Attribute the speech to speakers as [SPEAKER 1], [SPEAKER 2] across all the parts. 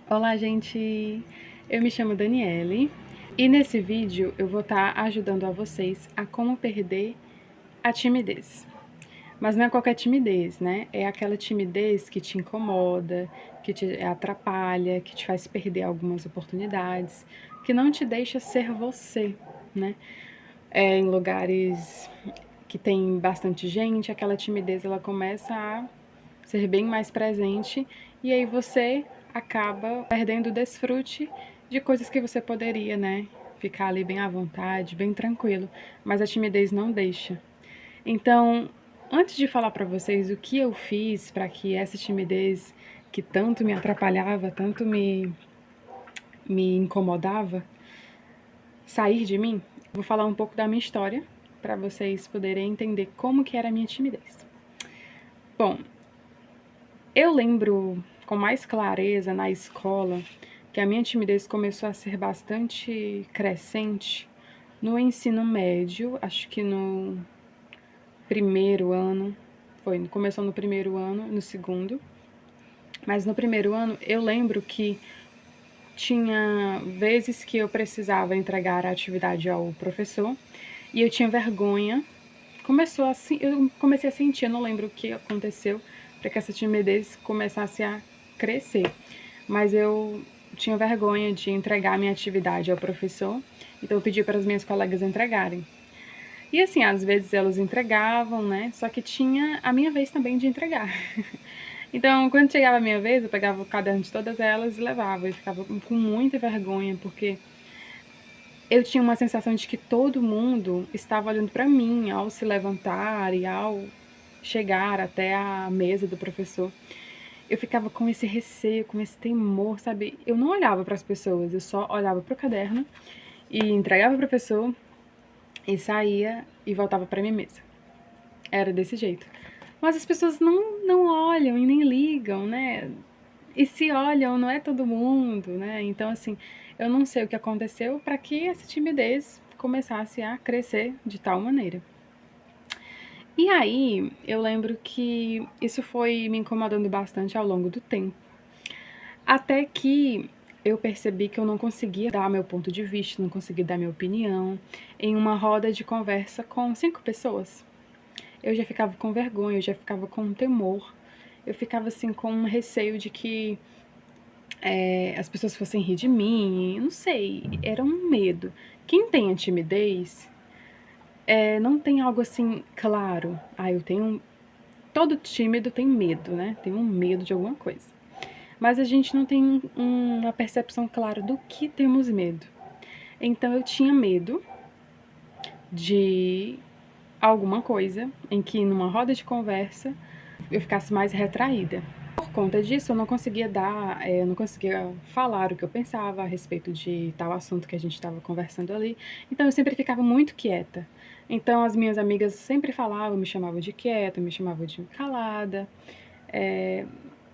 [SPEAKER 1] Olá, gente! Eu me chamo Daniele e nesse vídeo eu vou estar ajudando a vocês a como perder a timidez. Mas não é qualquer timidez, né? É aquela timidez que te incomoda, que te atrapalha, que te faz perder algumas oportunidades, que não te deixa ser você, né? Em lugares que tem bastante gente, aquela timidez ela começa a ser bem mais presente e aí você acaba perdendo o desfrute de coisas que você poderia, né? Ficar ali bem à vontade, bem tranquilo, mas a timidez não deixa. Então, antes de falar para vocês o que eu fiz para que essa timidez que tanto me atrapalhava, tanto me incomodava, sair de mim, vou falar um pouco da minha história para vocês poderem entender como que era a minha timidez. Bom, eu lembro com mais clareza na escola que a minha timidez começou a ser bastante crescente no ensino médio, acho que no primeiro ano, começou no primeiro ano, no segundo, mas no primeiro ano eu lembro que tinha vezes que eu precisava entregar a atividade ao professor e eu tinha vergonha. Eu comecei a sentir, eu não lembro o que aconteceu para que essa timidez começasse a crescer, mas eu tinha vergonha de entregar a minha atividade ao professor, então eu pedi para as minhas colegas entregarem. E assim, às vezes elas entregavam, né? Só que tinha a minha vez também de entregar. Então, quando chegava a minha vez, eu pegava o caderno de todas elas e levava. Eu ficava com muita vergonha, porque eu tinha uma sensação de que todo mundo estava olhando para mim ao se levantar e ao chegar até a mesa do professor. Eu ficava com esse receio, com esse temor, sabe? Eu não olhava para as pessoas, eu só olhava para o caderno e entregava ao professor e saía e voltava para minha mesa. Era desse jeito. Mas as pessoas não olham e nem ligam, né? E se olham, não é todo mundo, né? Então, assim, eu não sei o que aconteceu para que essa timidez começasse a crescer de tal maneira. E aí, eu lembro que isso foi me incomodando bastante ao longo do tempo. Até que eu percebi que eu não conseguia dar meu ponto de vista, não conseguia dar minha opinião em uma roda de conversa com 5 pessoas. Eu já ficava com vergonha, eu já ficava com temor, eu ficava assim com um receio de que as pessoas fossem rir de mim, não sei, era um medo. Quem tem a timidez não tem algo assim claro. Eu tenho. Todo tímido tem medo, né? Tem um medo de alguma coisa. Mas a gente não tem uma percepção clara do que temos medo. Então eu tinha medo de alguma coisa em que numa roda de conversa eu ficasse mais retraída. Por conta disso, eu não conseguia falar o que eu pensava a respeito de tal assunto que a gente estava conversando ali. Então eu sempre ficava muito quieta. Então as minhas amigas sempre falavam, me chamavam de quieta, me chamavam de calada, é,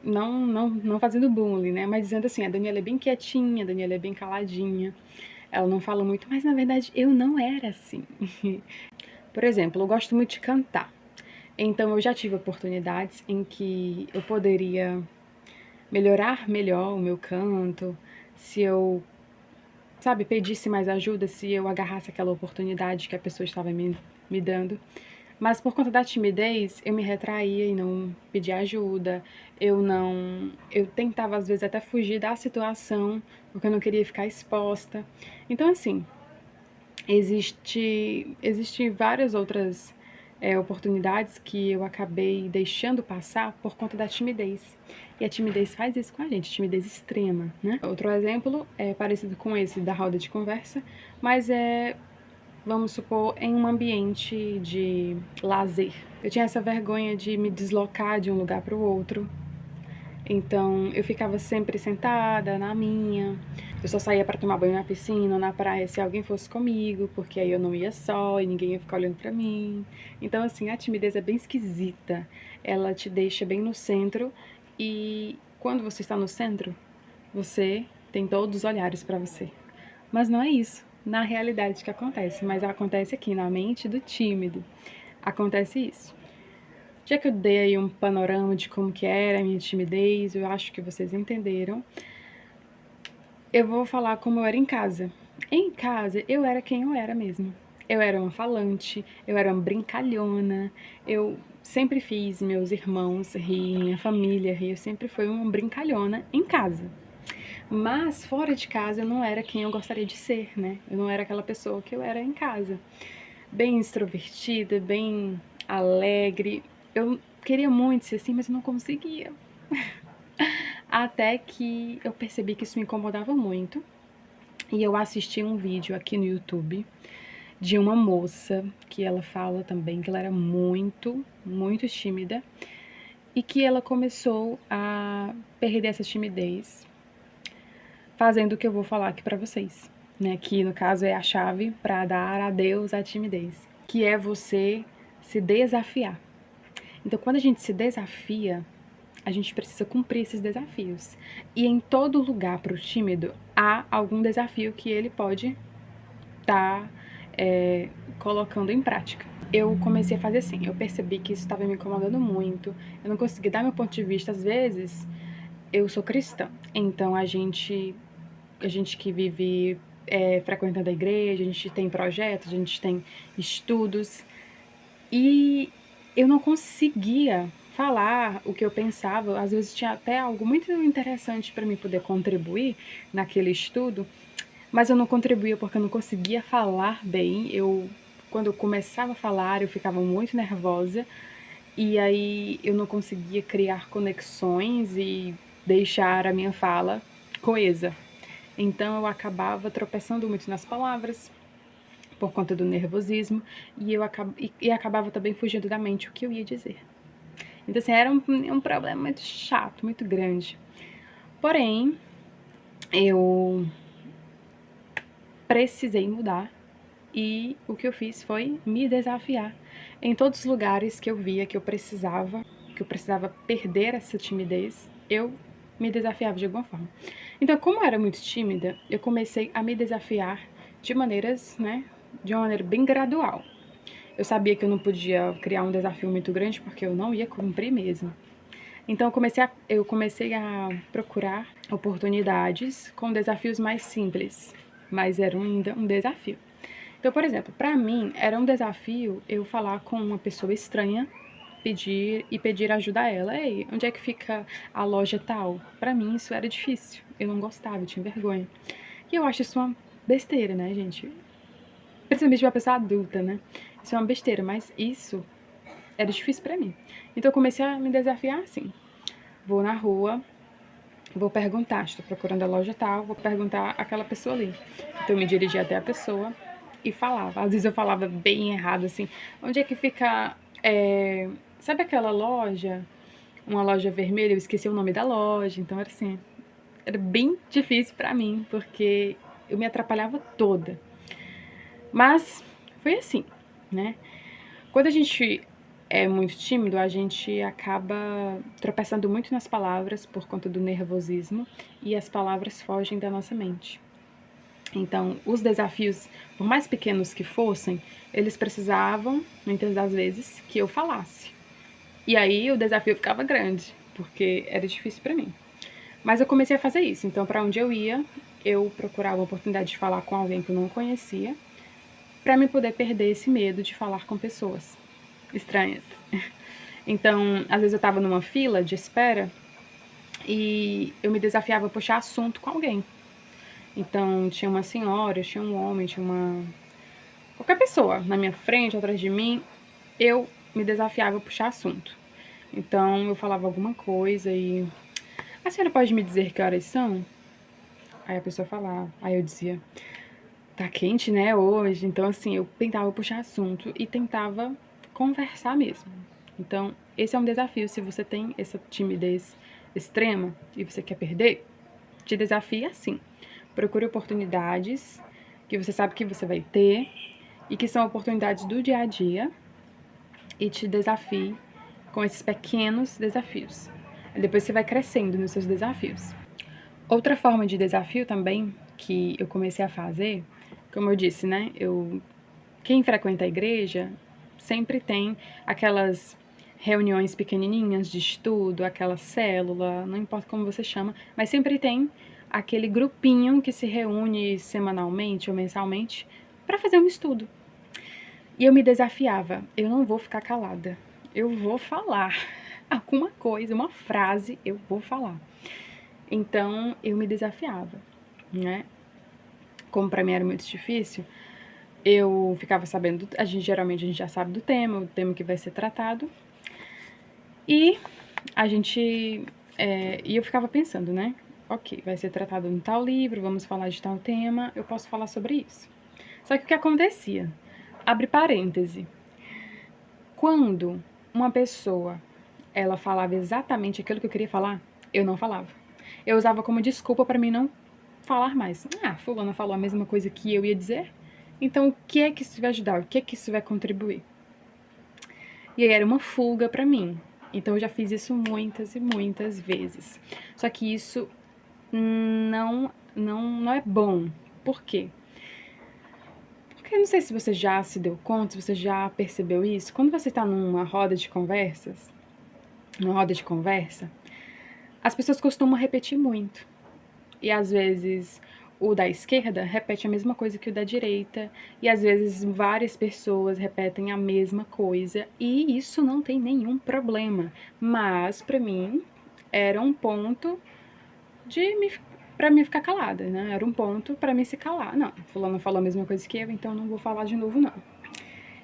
[SPEAKER 1] não fazendo bullying, né? Mas dizendo assim, a Daniela é bem quietinha, a Daniela é bem caladinha, ela não fala muito, mas na verdade eu não era assim. Por exemplo, eu gosto muito de cantar. Então eu já tive oportunidades em que eu poderia melhorar melhor o meu canto, se eu, sabe, pedisse mais ajuda, se eu agarrasse aquela oportunidade que a pessoa estava me dando. Mas por conta da timidez, eu me retraía e não pedia ajuda. Eu tentava às vezes até fugir da situação, porque eu não queria ficar exposta. Então assim, existe várias outras oportunidades que eu acabei deixando passar por conta da timidez. E a timidez faz isso com a gente, timidez extrema, né? Outro exemplo é parecido com esse da roda de conversa, mas vamos supor, em um ambiente de lazer. Eu tinha essa vergonha de me deslocar de um lugar para o outro, então eu ficava sempre sentada na minha. Eu só saía para tomar banho na piscina, na praia, se alguém fosse comigo, porque aí eu não ia só e ninguém ia ficar olhando para mim. Então assim, a timidez é bem esquisita. Ela te deixa bem no centro e quando você está no centro, você tem todos os olhares para você. Mas não é isso, na realidade, que acontece, mas acontece aqui na mente do tímido. Acontece isso. Já que eu dei aí um panorama de como que era a minha timidez, eu acho que vocês entenderam. eu vou falar como eu era em casa. Em casa, eu era quem eu era mesmo. Eu era uma falante, eu era uma brincalhona, eu sempre fiz meus irmãos rir, minha família rir, eu sempre fui uma brincalhona em casa. Mas fora de casa eu não era quem eu gostaria de ser, né? Eu não era aquela pessoa que eu era em casa. Bem extrovertida, bem alegre. Eu queria muito ser assim, mas eu não conseguia. Até que eu percebi que isso me incomodava muito. E eu assisti um vídeo aqui no YouTube de uma moça que ela fala também que ela era muito, muito tímida e que ela começou a perder essa timidez fazendo o que eu vou falar aqui pra vocês, né? Que no caso é a chave para dar adeus à timidez, que é você se desafiar. Então, quando a gente se desafia, a gente precisa cumprir esses desafios. E em todo lugar para o tímido há algum desafio que ele pode estar colocando em prática. Eu comecei a fazer assim, eu percebi que isso estava me incomodando muito, eu não conseguia dar meu ponto de vista. Às vezes, eu sou cristã, então a gente que vive frequentando a igreja, a gente tem projetos, a gente tem estudos, e eu não conseguia falar o que eu pensava. Às vezes tinha até algo muito interessante para mim poder contribuir naquele estudo, mas eu não contribuía porque eu não conseguia falar bem. Quando eu começava a falar, eu ficava muito nervosa e aí eu não conseguia criar conexões e deixar a minha fala coesa. Então eu acabava tropeçando muito nas palavras por conta do nervosismo e acabava também fugindo da mente o que eu ia dizer. Então assim, era um problema muito chato, muito grande. Porém, eu precisei mudar e o que eu fiz foi me desafiar. Em todos os lugares que eu via que eu precisava perder essa timidez, eu me desafiava de alguma forma. Então, como eu era muito tímida, eu comecei a me desafiar de maneiras, né, de uma maneira bem gradual. Eu sabia que eu não podia criar um desafio muito grande porque eu não ia cumprir mesmo. Então eu comecei a procurar oportunidades com desafios mais simples, mas era ainda um desafio. Então, por exemplo, para mim era um desafio eu falar com uma pessoa estranha, pedir ajuda a ela. Ei, onde é que fica a loja tal? Para mim isso era difícil. Eu não gostava, eu tinha vergonha. E eu acho isso uma besteira, né, gente? Principalmente uma pessoa adulta, né? Isso é uma besteira, mas isso era difícil para mim. Então eu comecei a me desafiar assim. Vou na rua, vou perguntar, estou procurando a loja tal, vou perguntar àquela pessoa ali. Então eu me dirigi até a pessoa e falava. Às vezes eu falava bem errado, assim, onde é que fica, sabe aquela loja, uma loja vermelha? Eu esqueci o nome da loja, então era assim, era bem difícil pra mim, porque eu me atrapalhava toda. Mas foi assim, né? Quando a gente é muito tímido, a gente acaba tropeçando muito nas palavras por conta do nervosismo e as palavras fogem da nossa mente. Então, os desafios, por mais pequenos que fossem, eles precisavam, muitas das vezes, que eu falasse. E aí o desafio ficava grande, porque era difícil para mim. Mas eu comecei a fazer isso. Então, para onde eu ia, eu procurava a oportunidade de falar com alguém que eu não conhecia, para me poder perder esse medo de falar com pessoas estranhas. Então, às vezes eu estava numa fila de espera e eu me desafiava a puxar assunto com alguém. Então, tinha uma senhora, tinha um homem, tinha uma qualquer pessoa na minha frente, atrás de mim, eu me desafiava a puxar assunto. Então, eu falava alguma coisa e a senhora pode me dizer que horas são? Aí a pessoa falava, aí eu dizia, tá quente, né, hoje? Então, assim, eu tentava puxar assunto e tentava conversar mesmo. Então, esse é um desafio. Se você tem essa timidez extrema e você quer perder, te desafie assim. Procure oportunidades que você sabe que você vai ter e que são oportunidades do dia a dia e te desafie com esses pequenos desafios. Depois você vai crescendo nos seus desafios. Outra forma de desafio também que eu comecei a fazer, como eu disse, né? Quem frequenta a igreja sempre tem aquelas reuniões pequenininhas de estudo, aquela célula, não importa como você chama, mas sempre tem aquele grupinho que se reúne semanalmente ou mensalmente para fazer um estudo. E eu me desafiava, eu não vou ficar calada, eu vou falar alguma coisa, uma frase, eu vou falar. Então, eu me desafiava, né? Como para mim era muito difícil, eu ficava sabendo, geralmente a gente já sabe do tema, o tema que vai ser tratado, e e eu ficava pensando, né? Ok, vai ser tratado no tal livro, vamos falar de tal tema, eu posso falar sobre isso. Só que o que acontecia? Abre parêntese. Quando uma pessoa, ela falava exatamente aquilo que eu queria falar, eu não falava. Eu usava como desculpa para mim não falar mais. Ah, fulana falou a mesma coisa que eu ia dizer, então o que é que isso vai ajudar? O que é que isso vai contribuir? E aí era uma fuga para mim. Então eu já fiz isso muitas e muitas vezes. Só que isso não é bom. Por quê? Porque eu não sei se você já se deu conta, se você já percebeu isso. Quando você está numa roda de conversa, as pessoas costumam repetir muito. E às vezes o da esquerda repete a mesma coisa que o da direita, e às vezes várias pessoas repetem a mesma coisa, e isso não tem nenhum problema. Mas para mim era um ponto para mim ficar calada, né? Era um ponto para mim se calar. Não, fulano falou a mesma coisa que eu, então não vou falar de novo não.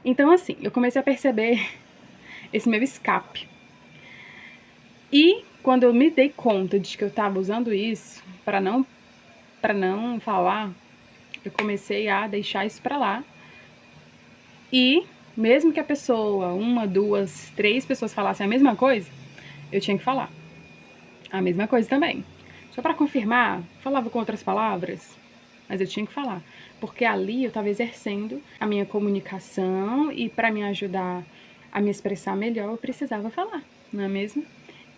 [SPEAKER 1] Então assim, eu comecei a perceber esse meu escape. E quando eu me dei conta de que eu estava usando isso para não falar, eu comecei a deixar isso pra lá. E mesmo que a pessoa, uma, duas, três pessoas falassem a mesma coisa, eu tinha que falar a mesma coisa também. Só pra confirmar, falava com outras palavras, mas eu tinha que falar. Porque ali eu estava exercendo a minha comunicação e para me ajudar a me expressar melhor, eu precisava falar, não é mesmo?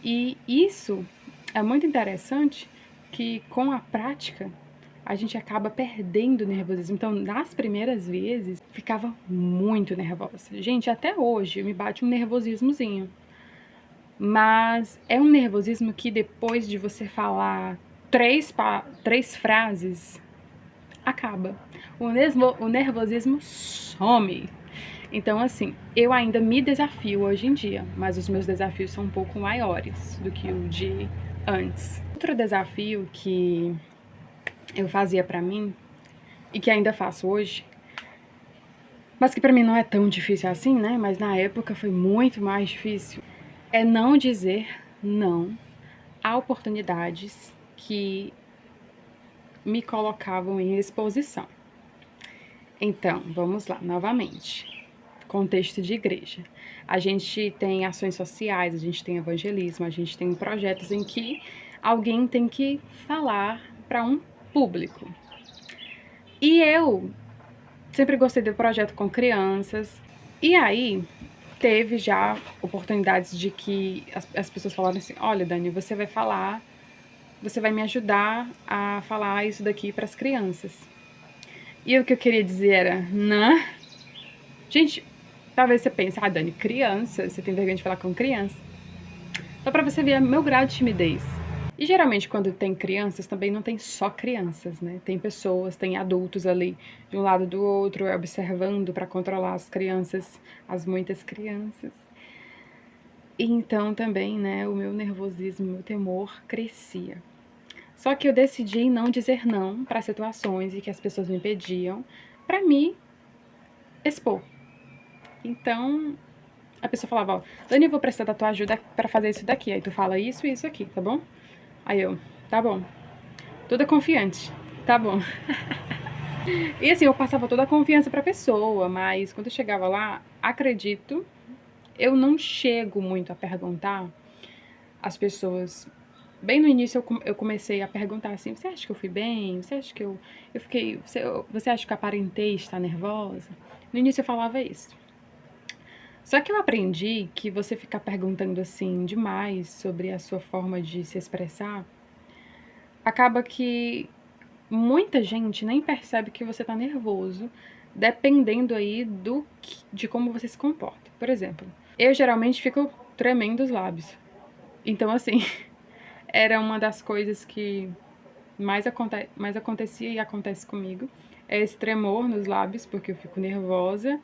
[SPEAKER 1] E isso é muito interessante que com a prática a gente acaba perdendo o nervosismo. Então, nas primeiras vezes, ficava muito nervosa. Gente, até hoje me bate um nervosismozinho. Mas é um nervosismo que depois de você falar três frases, acaba. O nervosismo some. Então, assim, eu ainda me desafio hoje em dia, mas os meus desafios são um pouco maiores do que o de antes. Outro desafio que eu fazia pra mim, e que ainda faço hoje, mas que pra mim não é tão difícil assim, né? Mas na época foi muito mais difícil, é não dizer não a oportunidades que me colocavam em exposição. Então, vamos lá, novamente. Contexto de igreja. A gente tem ações sociais, a gente tem evangelismo, a gente tem projetos em que alguém tem que falar para um público. E eu sempre gostei do projeto com crianças. E aí, teve já oportunidades de que as pessoas falaram assim: olha, Dani, você vai me ajudar a falar isso daqui para as crianças. E o que eu queria dizer era: não. Gente, talvez você pense, ah, Dani, criança, você tem vergonha de falar com criança. Só pra você ver o meu grau de timidez. E geralmente quando tem crianças, também não tem só crianças, né? Tem pessoas, tem adultos ali, de um lado do outro, observando para controlar as crianças, as muitas crianças. E então também, né, o meu nervosismo, o meu temor crescia. Só que eu decidi não dizer não para situações em que as pessoas me pediam para me expor. Então, a pessoa falava, ó, Dani, eu vou precisar da tua ajuda para fazer isso daqui. Aí tu fala isso e isso aqui, tá bom? Aí eu, tá bom. Toda confiante, tá bom. E assim, eu passava toda a confiança pra pessoa, mas quando eu chegava lá, acredito, eu não chego muito a perguntar às pessoas. Bem no início eu comecei a perguntar assim, você acha que eu fui bem? Você acha que eu fiquei... Você acha que eu aparentei estar nervosa? No início eu falava isso. Só que eu aprendi que você ficar perguntando assim demais sobre a sua forma de se expressar, acaba que muita gente nem percebe que você tá nervoso, dependendo aí de como você se comporta. Por exemplo, eu geralmente fico tremendo os lábios. Então, assim, era uma das coisas que mais acontecia e acontece comigo é esse tremor nos lábios, porque eu fico nervosa.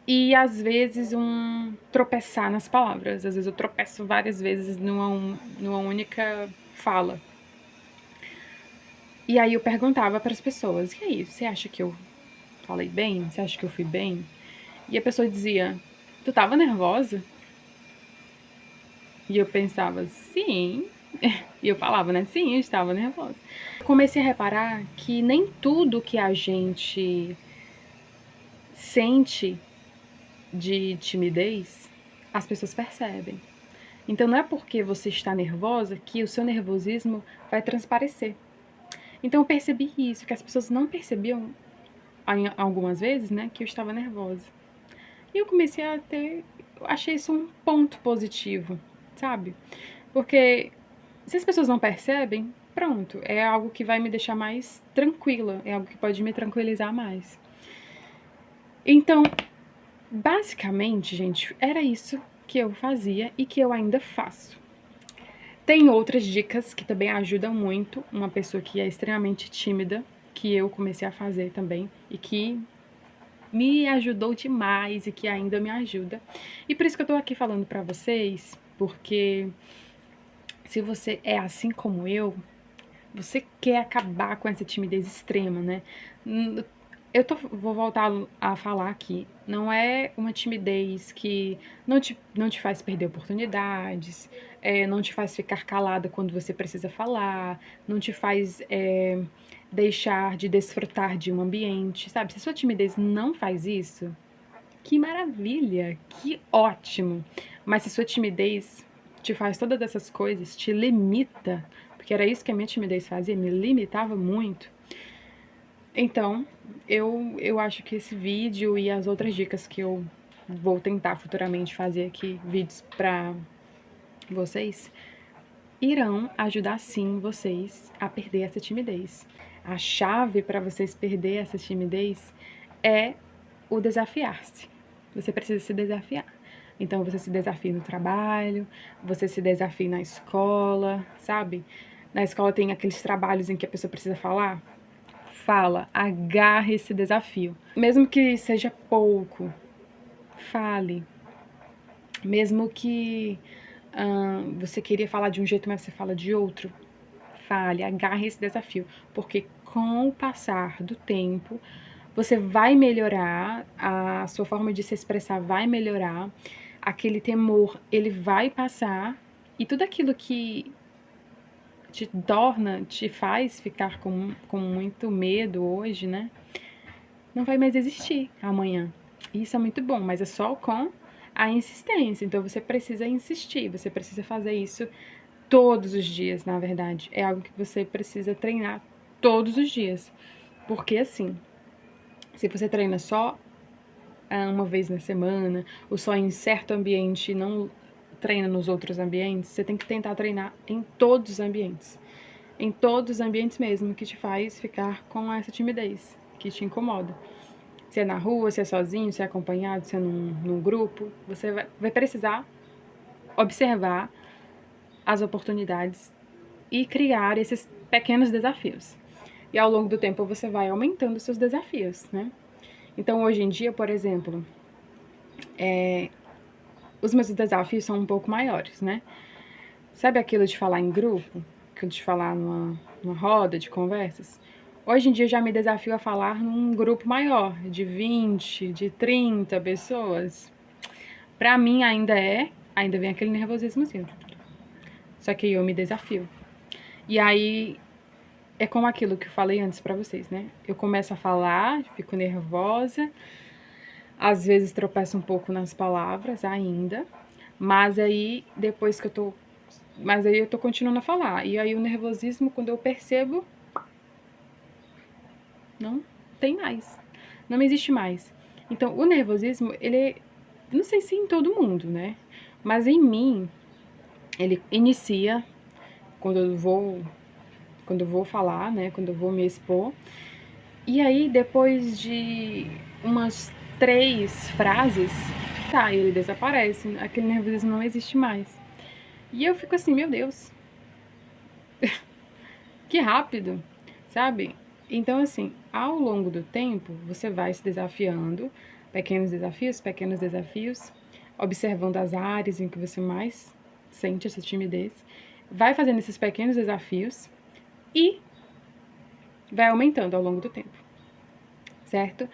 [SPEAKER 1] E às vezes um tropeçar nas palavras. Às vezes eu tropeço várias vezes numa única fala. E aí eu perguntava para as pessoas: e aí, você acha que eu falei bem? Você acha que eu fui bem? E a pessoa dizia: tu tava nervosa? E eu pensava: sim. E eu falava, né? Sim, eu estava nervosa. Comecei a reparar que nem tudo que a gente sente de timidez as pessoas percebem. Então não é porque você está nervosa que o seu nervosismo vai transparecer. Então eu percebi isso, que as pessoas não percebiam algumas vezes, né, que eu estava nervosa. E eu comecei a ter, eu achei isso um ponto positivo, sabe? Porque se as pessoas não percebem, pronto, é algo que vai me deixar mais tranquila, é algo que pode me tranquilizar mais. Então, basicamente, gente, era isso que eu fazia e que eu ainda faço. Tem outras dicas que também ajudam muito uma pessoa que é extremamente tímida, que eu comecei a fazer também e que me ajudou demais e que ainda me ajuda. E por isso que eu tô aqui falando pra vocês, porque se você é assim como eu, você quer acabar com essa timidez extrema, né? Vou voltar a falar aqui. Não é uma timidez que não te faz perder oportunidades, não te faz ficar calada quando você precisa falar, não te faz deixar de desfrutar de um ambiente, sabe? Se a sua timidez não faz isso, que maravilha, que ótimo. Mas se sua timidez te faz todas essas coisas, te limita, porque era isso que a minha timidez fazia, me limitava muito. Então, eu acho que esse vídeo e as outras dicas que eu vou tentar futuramente fazer aqui, vídeos pra vocês, irão ajudar sim vocês a perder essa timidez. A chave para vocês perder essa timidez é o desafiar-se. Você precisa se desafiar. Então, você se desafia no trabalho, você se desafia na escola, sabe? Na escola tem aqueles trabalhos em que a pessoa precisa falar. Fala, agarre esse desafio. Mesmo que seja pouco, fale. Mesmo que você queria falar de um jeito, mas você fala de outro, fale, agarre esse desafio. Porque com o passar do tempo, você vai melhorar, a sua forma de se expressar vai melhorar, aquele temor, ele vai passar, e tudo aquilo que te faz ficar com muito medo hoje, né? Não vai mais existir amanhã. Isso é muito bom, mas é só com a insistência. Então você precisa insistir, você precisa fazer isso todos os dias, na verdade. É algo que você precisa treinar todos os dias. Porque assim, se você treina só uma vez na semana, ou só em certo ambiente e não treina nos outros ambientes, você tem que tentar treinar em todos os ambientes. Em todos os ambientes mesmo, que te faz ficar com essa timidez, que te incomoda. Se é na rua, se é sozinho, se é acompanhado, se é num grupo, você vai precisar observar as oportunidades e criar esses pequenos desafios. E ao longo do tempo você vai aumentando os seus desafios, né? Então hoje em dia, por exemplo, os meus desafios são um pouco maiores, né? Sabe aquilo de falar em grupo? Aquilo de falar numa roda de conversas? Hoje em dia eu já me desafio a falar num grupo maior, de 20, de 30 pessoas. Pra mim ainda vem aquele nervosismozinho. Só que eu me desafio. E aí é como aquilo que eu falei antes pra vocês, né? Eu começo a falar, fico nervosa, às vezes tropeço um pouco nas palavras ainda, mas aí depois que eu tô continuando a falar. E aí o nervosismo, quando eu percebo, não tem mais. Não existe mais. Então, o nervosismo, ele, não sei se em todo mundo, né? Mas em mim, ele inicia quando eu vou falar, né? Quando eu vou me expor. E aí, depois de umas 3 frases, tá, ele desaparece. Aquele nervosismo não existe mais. E eu fico assim, meu Deus. O Que rápido, sabe? Então, assim, ao longo do tempo, você vai se desafiando, pequenos desafios, observando as áreas em que você mais sente essa timidez, vai fazendo esses pequenos desafios e vai aumentando ao longo do tempo, certo?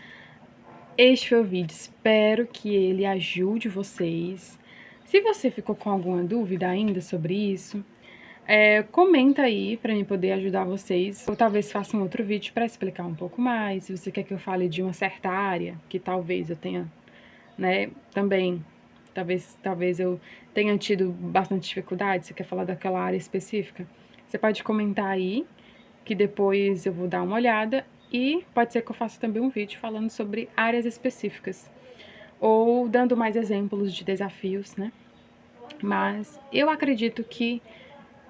[SPEAKER 1] Este foi o vídeo, espero que ele ajude vocês. Se você ficou com alguma dúvida ainda sobre isso, comenta aí para mim poder ajudar vocês, ou talvez faça um outro vídeo para explicar um pouco mais, se você quer que eu fale de uma certa área, que talvez eu tenha, né, também, talvez eu tenha tido bastante dificuldade, você quer falar daquela área específica, você pode comentar aí, que depois eu vou dar uma olhada, e pode ser que eu faça também um vídeo falando sobre áreas específicas, ou dando mais exemplos de desafios, né? Mas eu acredito que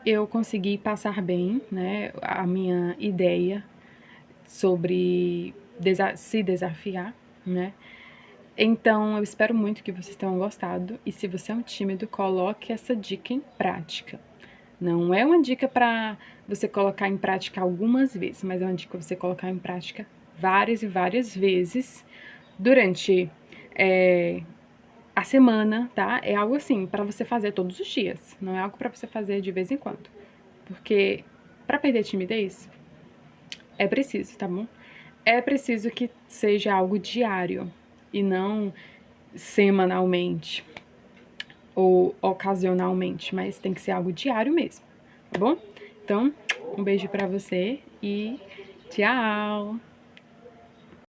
[SPEAKER 1] eu consegui passar bem, né, a minha ideia sobre se desafiar, né? Então, eu espero muito que vocês tenham gostado. E se você é um tímido, coloque essa dica em prática. Não é uma dica para você colocar em prática algumas vezes, mas é uma dica para você colocar em prática várias e várias vezes durante a semana, tá? É algo assim, para você fazer todos os dias. Não é algo para você fazer de vez em quando. Porque para perder a timidez, é preciso, tá bom? É preciso que seja algo diário e não semanalmente ou ocasionalmente, mas tem que ser algo diário mesmo, tá bom? Então, um beijo pra você e tchau!